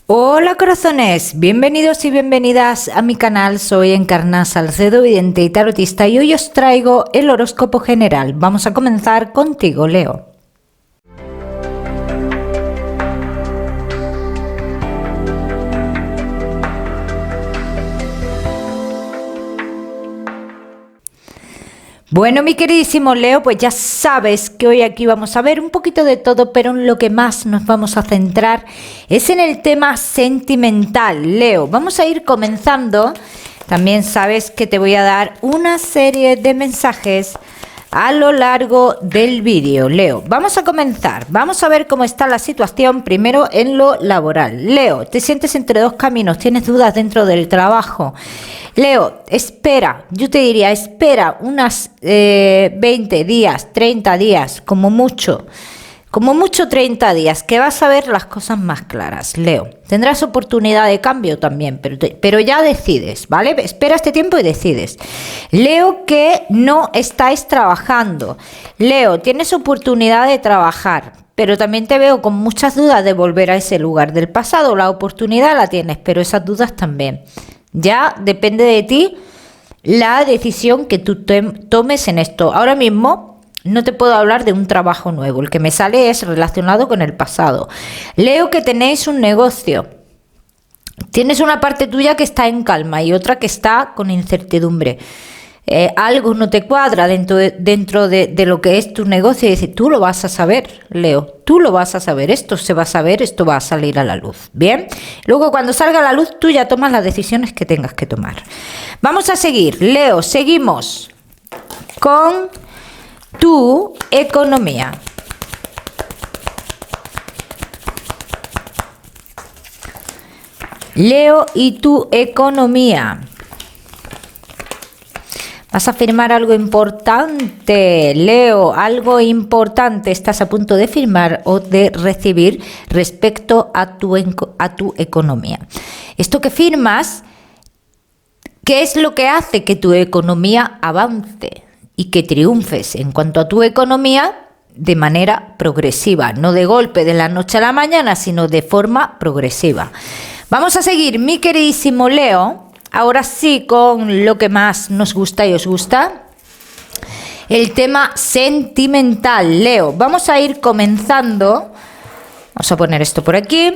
Hola corazones, bienvenidos y bienvenidas a mi canal. Soy Encarna Salcedo, vidente y tarotista, y hoy os traigo el horóscopo general. Vamos a comenzar contigo, Leo. Bueno, mi queridísimo Leo, pues ya sabes que hoy aquí vamos a ver un poquito de todo, pero en lo que más nos vamos a centrar es en el tema sentimental, Leo. Vamos a ir comenzando. También sabes que te voy a dar una serie de mensajes a lo largo del vídeo, Leo. Vamos a comenzar. Vamos a ver cómo está la situación primero en lo laboral. Leo, te sientes entre dos caminos, tienes dudas dentro del trabajo. Leo, espera, yo te diría, espera unas 20 días, 30 días, como mucho 30 días, que vas a ver las cosas más claras, Leo. Tendrás oportunidad de cambio también, pero ya decides, ¿vale? Espera este tiempo y decides. Leo, que no estáis trabajando. Leo, tienes oportunidad de trabajar, pero también te veo con muchas dudas de volver a ese lugar del pasado. La oportunidad la tienes, pero esas dudas también. Ya depende de ti la decisión que tú tomes en esto. Ahora mismo no te puedo hablar de un trabajo nuevo. El que me sale es relacionado con el pasado. Leo, que tenéis un negocio. Tienes una parte tuya que está en calma y otra que está con incertidumbre. Algo no te cuadra dentro de lo que es tu negocio y dices, tú lo vas a saber, Leo, tú lo vas a saber, esto se va a saber, esto va a salir a la luz, ¿bien? Luego cuando salga a la luz tú ya tomas las decisiones que tengas que tomar. Vamos a seguir, Leo, seguimos con tu economía. Leo, y tu economía. Vas a firmar algo importante, Leo, algo importante estás a punto de firmar o de recibir respecto a tu economía. Esto que firmas, ¿qué es lo que hace que tu economía avance y que triunfes en cuanto a tu economía de manera progresiva? No de golpe de la noche a la mañana, sino de forma progresiva. Vamos a seguir, mi queridísimo Leo. Ahora sí, con lo que más nos gusta y os gusta, el tema sentimental, Leo. Vamos a ir comenzando, vamos a poner esto por aquí,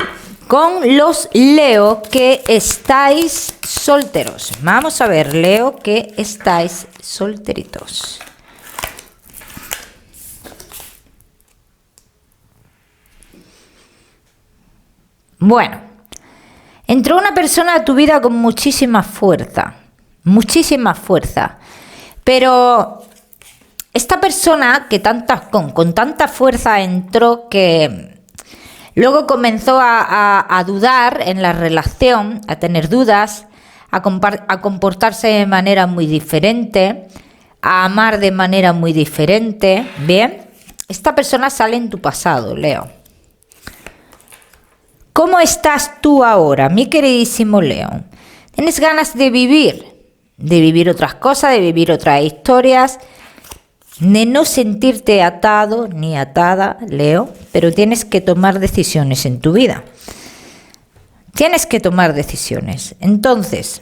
con los Leo que estáis solteros. Vamos a ver, Leo, que estáis solteritos. Bueno. Entró una persona a tu vida con muchísima fuerza, pero esta persona que con tanta fuerza entró que luego comenzó a dudar en la relación, a tener dudas, a comportarse de manera muy diferente, a amar de manera muy diferente, ¿bien? Esta persona sale en tu pasado, Leo. ¿Cómo estás tú ahora, mi queridísimo Leo? ¿Tienes ganas de vivir otras cosas, de vivir otras historias, de no sentirte atado ni atada, Leo? Pero tienes que tomar decisiones en tu vida. Tienes que tomar decisiones. Entonces,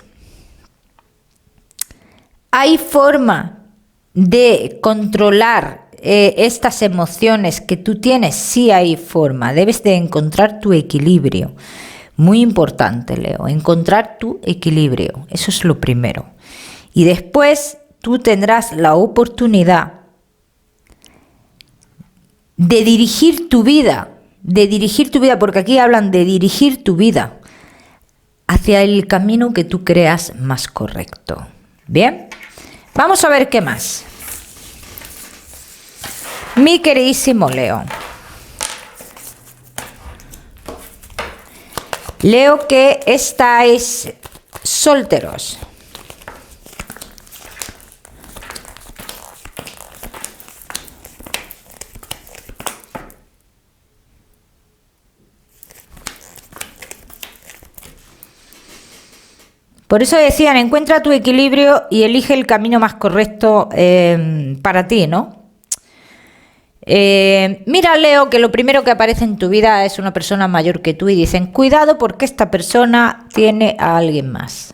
¿hay forma de controlar estas emociones que tú tienes? Sí hay forma. Debes de encontrar tu equilibrio. Muy importante, Leo, encontrar tu equilibrio. Eso es lo primero. Y después tú tendrás la oportunidad de dirigir tu vida, porque aquí hablan de dirigir tu vida hacia el camino que tú creas más correcto. ¿Bien? Vamos a ver qué más. Mi queridísimo Leo. Leo, que estáis solteros. Por eso decían, encuentra tu equilibrio y elige el camino más correcto para ti, ¿no? Mira, Leo, que lo primero que aparece en tu vida es una persona mayor que tú y dicen, cuidado porque esta persona tiene a alguien más.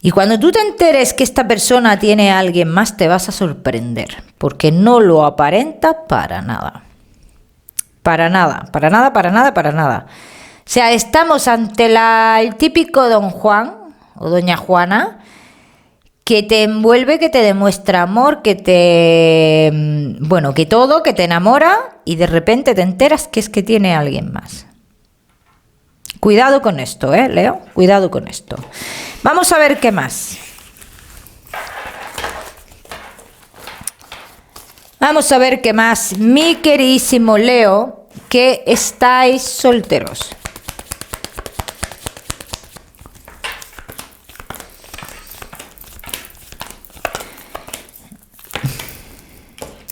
Y cuando tú te enteres que esta persona tiene a alguien más, te vas a sorprender, porque no lo aparenta para nada. Para nada, para nada, para nada, para nada. O sea, estamos ante el típico don Juan o doña Juana que te envuelve, que te demuestra amor, que que te enamora y de repente te enteras que es que tiene a alguien más. Cuidado con esto, Leo, cuidado con esto. Vamos a ver qué más. Vamos a ver qué más, mi queridísimo Leo, que estáis solteros.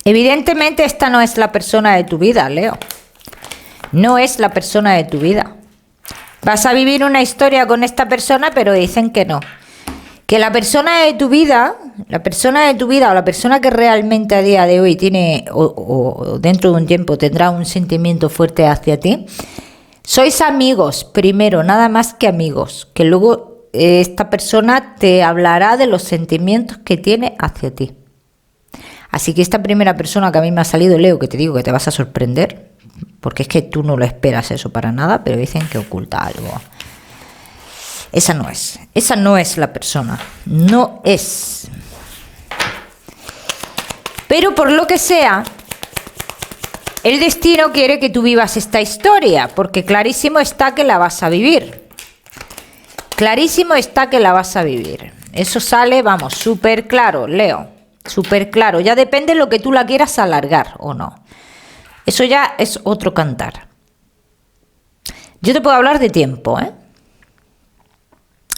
Evidentemente esta no es la persona de tu vida, Leo. No es la persona de tu vida. Vas a vivir una historia con esta persona, pero dicen que no. Que la persona de tu vida, o la persona que realmente a día de hoy tiene o dentro de un tiempo tendrá un sentimiento fuerte hacia ti, sois amigos primero, nada más que amigos, que luego esta persona te hablará de los sentimientos que tiene hacia ti. Así que esta primera persona que a mí me ha salido, Leo, que te digo que te vas a sorprender, porque es que tú no lo esperas eso para nada, pero dicen que oculta algo. Esa no es la persona, no es. Pero por lo que sea, el destino quiere que tú vivas esta historia, porque clarísimo está que la vas a vivir. Clarísimo está que la vas a vivir. Eso sale, vamos, súper claro, Leo, súper claro. Ya depende de lo que tú la quieras alargar o no. Eso ya es otro cantar. Yo te puedo hablar de tiempo,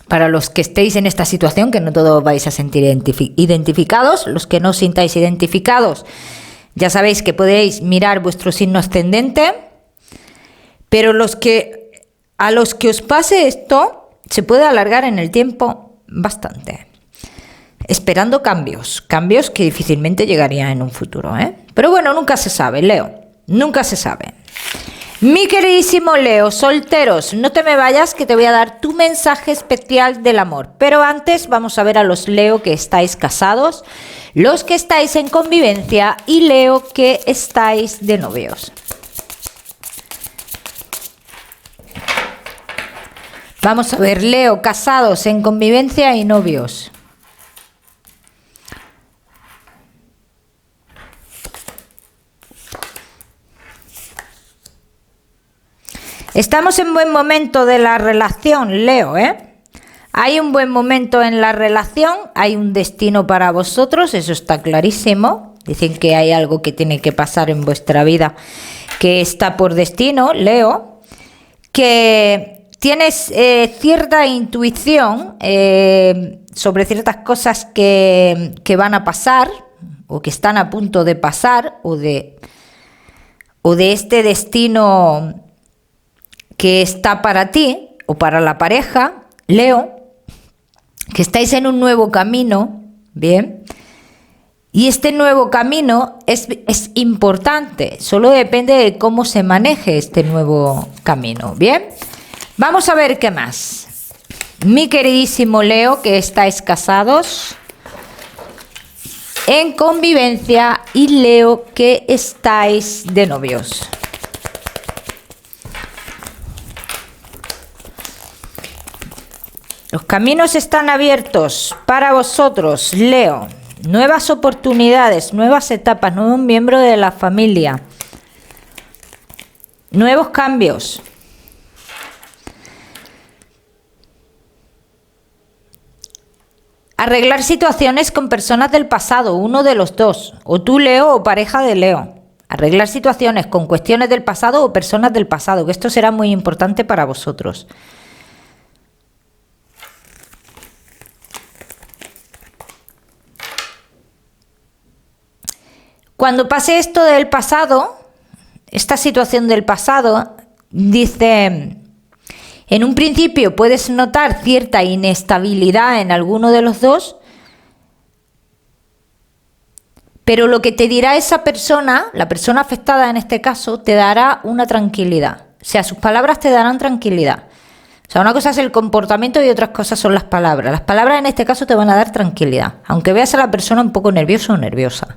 Para los que estéis en esta situación, que no todos vais a sentir identificados, los que no os sintáis identificados, ya sabéis que podéis mirar vuestro signo ascendente, pero a los que os pase esto, se puede alargar en el tiempo bastante. Esperando cambios que difícilmente llegarían en un futuro, Pero bueno, nunca se sabe, Leo, nunca se sabe. Mi queridísimo Leo, solteros, no te me vayas que te voy a dar tu mensaje especial del amor. Pero antes vamos a ver a los Leo que estáis casados, los que estáis en convivencia y Leo que estáis de novios. Vamos a ver, Leo, casados, en convivencia y novios. Estamos en buen momento de la relación, Leo, Hay un buen momento en la relación, hay un destino para vosotros, eso está clarísimo. Dicen que hay algo que tiene que pasar en vuestra vida que está por destino, Leo. Que tienes cierta intuición sobre ciertas cosas que van a pasar o que están a punto de pasar o de este destino que está para ti o para la pareja, Leo, que estáis en un nuevo camino, ¿bien? Y este nuevo camino es importante, solo depende de cómo se maneje este nuevo camino, ¿bien? Vamos a ver qué más. Mi queridísimo Leo, que estáis casados, en convivencia, y Leo, que estáis de novios. Los caminos están abiertos para vosotros, Leo. Nuevas oportunidades, nuevas etapas, nuevos miembros de la familia. Nuevos cambios. Arreglar situaciones con personas del pasado, uno de los dos. O tú, Leo, o pareja de Leo. Arreglar situaciones con cuestiones del pasado o personas del pasado, que esto será muy importante para vosotros. Cuando pase esto del pasado, esta situación del pasado, dice, en un principio puedes notar cierta inestabilidad en alguno de los dos, pero lo que te dirá esa persona, la persona afectada en este caso, te dará una tranquilidad. O sea, sus palabras te darán tranquilidad. O sea, una cosa es el comportamiento y otras cosas son las palabras. Las palabras en este caso te van a dar tranquilidad, aunque veas a la persona un poco nervioso o nerviosa,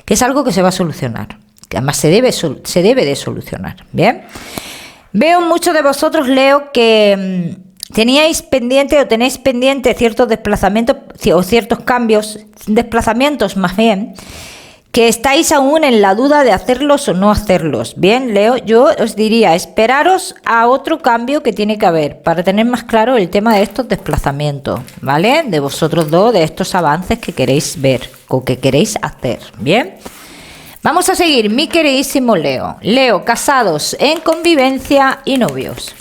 que es algo que se va a solucionar, que además se debe de solucionar. Bien, veo muchos de vosotros, Leo, que teníais pendiente o tenéis pendiente ciertos desplazamientos o ciertos cambios, desplazamientos más bien, que estáis aún en la duda de hacerlos o no hacerlos. Bien, Leo, yo os diría, esperaros a otro cambio que tiene que haber para tener más claro el tema de estos desplazamientos, ¿vale? De vosotros dos, de estos avances que queréis ver o que queréis hacer, ¿bien? Vamos a seguir, mi queridísimo Leo. Leo, casados, en convivencia y novios.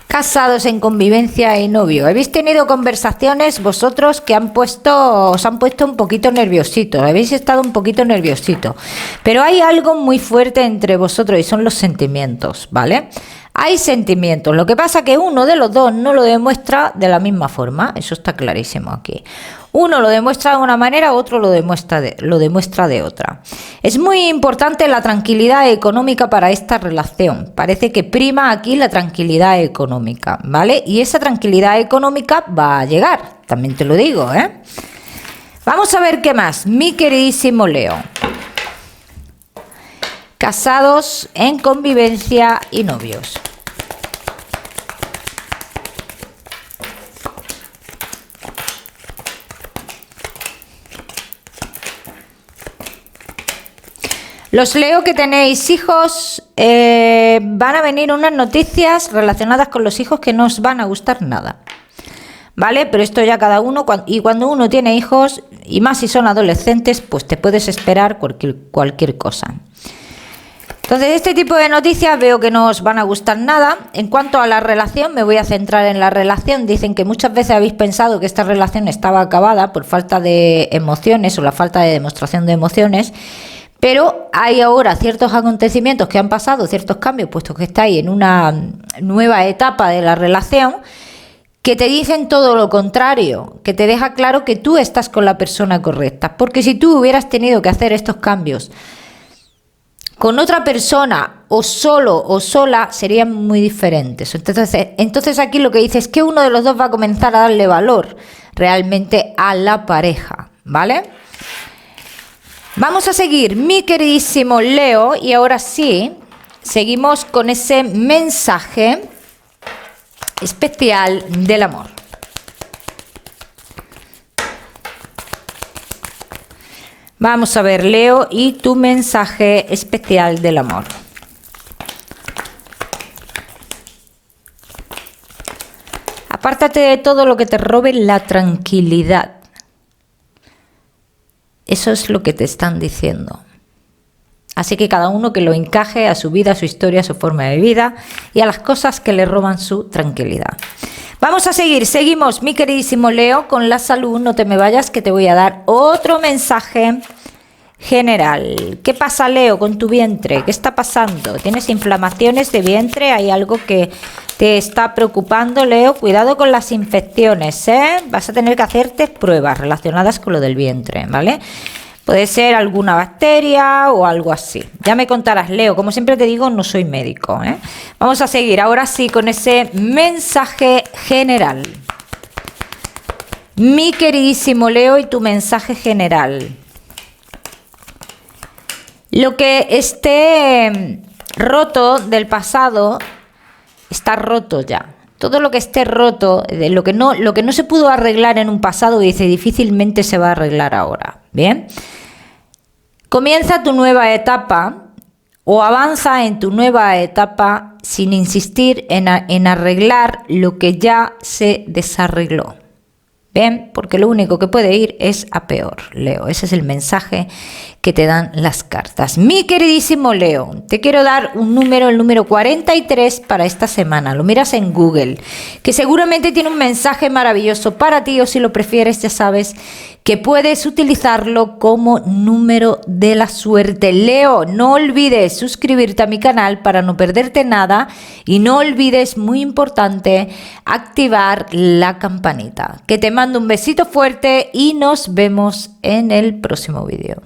Casados en convivencia y novio. ¿Habéis tenido conversaciones vosotros que os han puesto un poquito nerviositos? Habéis estado un poquito nerviositos. Pero hay algo muy fuerte entre vosotros y son los sentimientos, ¿vale? Hay sentimientos. Lo que pasa es que uno de los dos no lo demuestra de la misma forma. Eso está clarísimo aquí. Uno lo demuestra de una manera, otro lo demuestra de otra. Es muy importante la tranquilidad económica para esta relación. Parece que prima aquí la tranquilidad económica, ¿vale? Y esa tranquilidad económica va a llegar, también te lo digo, ¿eh? Vamos a ver qué más, mi queridísimo Leo. Casados en convivencia y novios. Los Leo que tenéis hijos, van a venir unas noticias relacionadas con los hijos que no os van a gustar nada, ¿vale? Pero esto ya cada uno, y cuando uno tiene hijos, y más si son adolescentes, pues te puedes esperar cualquier cosa. Entonces, este tipo de noticias veo que no os van a gustar nada. En cuanto a la relación, me voy a centrar en la relación. Dicen que muchas veces habéis pensado que esta relación estaba acabada por falta de emociones o la falta de demostración de emociones. Pero hay ahora ciertos acontecimientos que han pasado, ciertos cambios, puesto que estáis en una nueva etapa de la relación, que te dicen todo lo contrario, que te deja claro que tú estás con la persona correcta. Porque si tú hubieras tenido que hacer estos cambios con otra persona, o solo o sola, serían muy diferentes. Entonces aquí lo que dice es que uno de los dos va a comenzar a darle valor realmente a la pareja, ¿vale? Vamos a seguir, mi queridísimo Leo, y ahora sí, seguimos con ese mensaje especial del amor. Vamos a ver, Leo, y tu mensaje especial del amor. Apártate de todo lo que te robe la tranquilidad. Eso es lo que te están diciendo. Así que cada uno que lo encaje a su vida, a su historia, a su forma de vida y a las cosas que le roban su tranquilidad. Vamos a seguir, seguimos, mi queridísimo Leo, con la salud. No te me vayas, que te voy a dar otro mensaje general. ¿Qué pasa, Leo, con tu vientre? ¿Qué está pasando? ¿Tienes inflamaciones de vientre? ¿Hay algo que te está preocupando, Leo? Cuidado con las infecciones, ¿eh? Vas a tener que hacerte pruebas relacionadas con lo del vientre, ¿vale? Puede ser alguna bacteria o algo así. Ya me contarás, Leo. Como siempre te digo, no soy médico, ¿eh? Vamos a seguir ahora sí con ese mensaje general. Mi queridísimo Leo, y tu mensaje general. Lo que esté roto del pasado está roto ya. Todo lo que esté roto, de lo que no se pudo arreglar en un pasado, dice, difícilmente se va a arreglar ahora. ¿Bien? Comienza tu nueva etapa o avanza en tu nueva etapa sin insistir en arreglar lo que ya se desarregló. ¿Ven? Porque lo único que puede ir es a peor, Leo. Ese es el mensaje que te dan las cartas. Mi queridísimo Leo, te quiero dar un número, el número 43 para esta semana. Lo miras en Google, que seguramente tiene un mensaje maravilloso para ti, o si lo prefieres, ya sabes que puedes utilizarlo como número de la suerte. Leo, no olvides suscribirte a mi canal para no perderte nada, y no olvides, muy importante, activar la campanita. Que te mando mando un besito fuerte y nos vemos en el próximo vídeo.